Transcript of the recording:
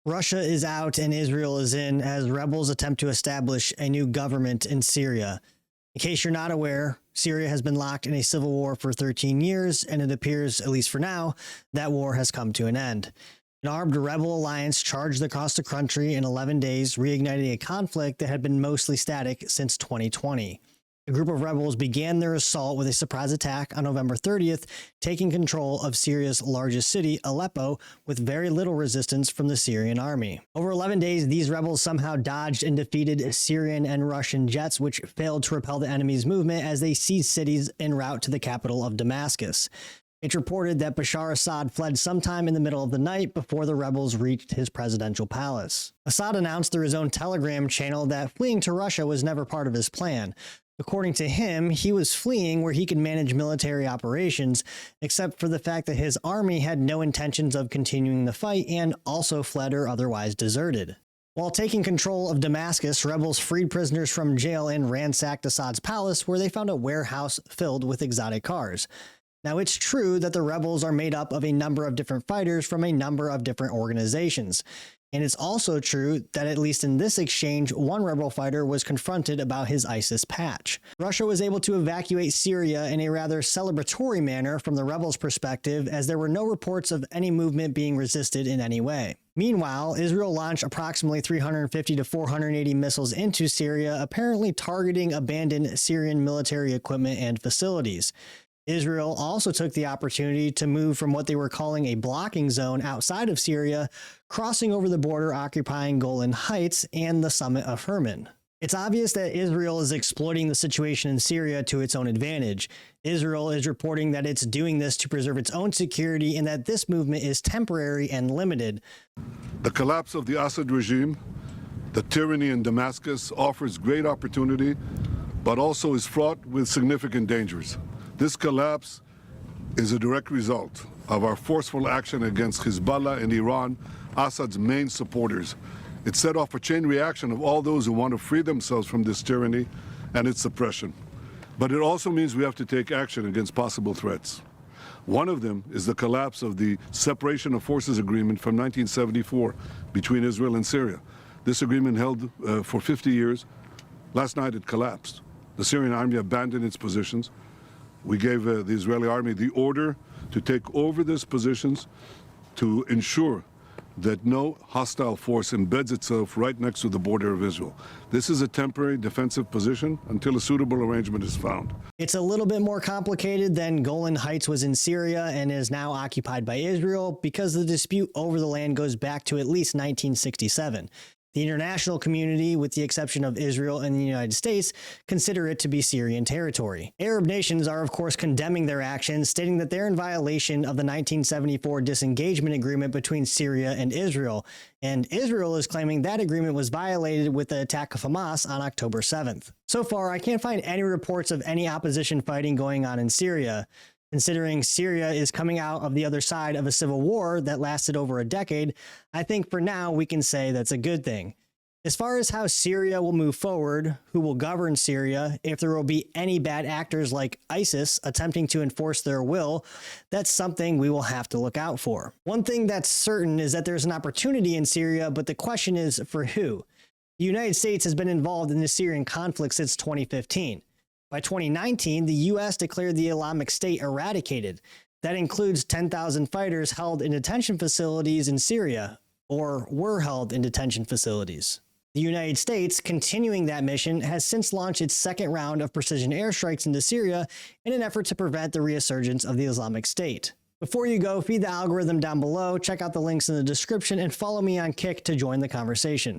Russia is out and Israel is in as rebels attempt to establish a new government in Syria. In case you're not aware, Syria has been locked in a civil war for 13 years, and it appears, at least for now, that war has come to an end. An armed rebel alliance charged across the country in 11 days, reigniting a conflict that had been mostly static since 2020. A group of rebels began their assault with a surprise attack on November 30th, taking control of Syria's largest city, Aleppo, with very little resistance from the Syrian army. Over 11 days, these rebels somehow dodged and defeated Syrian and Russian jets, which failed to repel the enemy's movement as they seized cities en route to the capital of Damascus. It's reported that Bashar Assad fled sometime in the middle of the night before the rebels reached his presidential palace. Assad announced through his own Telegram channel that fleeing to Russia was never part of his plan. According to him, he was fleeing where he could manage military operations, except for the fact that his army had no intentions of continuing the fight and also fled or otherwise deserted. While taking control of Damascus, rebels freed prisoners from jail and ransacked Assad's palace, where they found a warehouse filled with exotic cars. Now, it's true that the rebels are made up of a number of different fighters from a number of different organizations. And it's also true that at least in this exchange, one rebel fighter was confronted about his ISIS patch. Russia was able to evacuate Syria in a rather celebratory manner from the rebels' perspective, as there were no reports of any movement being resisted in any way. Meanwhile, Israel launched approximately 350 to 480 missiles into Syria, apparently targeting abandoned Syrian military equipment and facilities. Israel also took the opportunity to move from what they were calling a blocking zone outside of Syria, crossing over the border, occupying Golan Heights and the summit of Hermon. It's obvious that Israel is exploiting the situation in Syria to its own advantage. Israel is reporting that it's doing this to preserve its own security and that this movement is temporary and limited. The collapse of the Assad regime, the tyranny in Damascus, offers great opportunity, but also is fraught with significant dangers. This collapse is a direct result of our forceful action against Hezbollah and Iran, Assad's main supporters. It set off a chain reaction of all those who want to free themselves from this tyranny and its suppression. But it also means we have to take action against possible threats. One of them is the collapse of the Separation of Forces Agreement from 1974 between Israel and Syria. This agreement held for 50 years. Last night it collapsed. The Syrian army abandoned its positions. We gave the Israeli army the order to take over these positions to ensure that no hostile force embeds itself right next to the border of Israel. This is a temporary defensive position until a suitable arrangement is found. It's a little bit more complicated than Golan Heights was in Syria and is now occupied by Israel, because the dispute over the land goes back to at least 1967. The international community, with the exception of Israel and the United States, consider it to be Syrian territory. Arab nations are, of course, condemning their actions, stating that they're in violation of the 1974 disengagement agreement between Syria and Israel. And Israel is claiming that agreement was violated with the attack of Hamas on October 7th. So far, I can't find any reports of any opposition fighting going on in Syria. Considering Syria is coming out of the other side of a civil war that lasted over a decade, I think for now we can say that's a good thing. As far as how Syria will move forward, who will govern Syria, if there will be any bad actors like ISIS attempting to enforce their will, that's something we will have to look out for. One thing that's certain is that there's an opportunity in Syria, but the question is for who? The United States has been involved in the Syrian conflict since 2015. By 2019, the U.S. declared the Islamic State eradicated. That includes 10,000 fighters held in detention facilities in Syria, or were held in detention facilities. The United States, continuing that mission, has since launched its second round of precision airstrikes into Syria in an effort to prevent the resurgence of the Islamic State. Before you go, feed the algorithm down below, check out the links in the description, and follow me on Kick to join the conversation.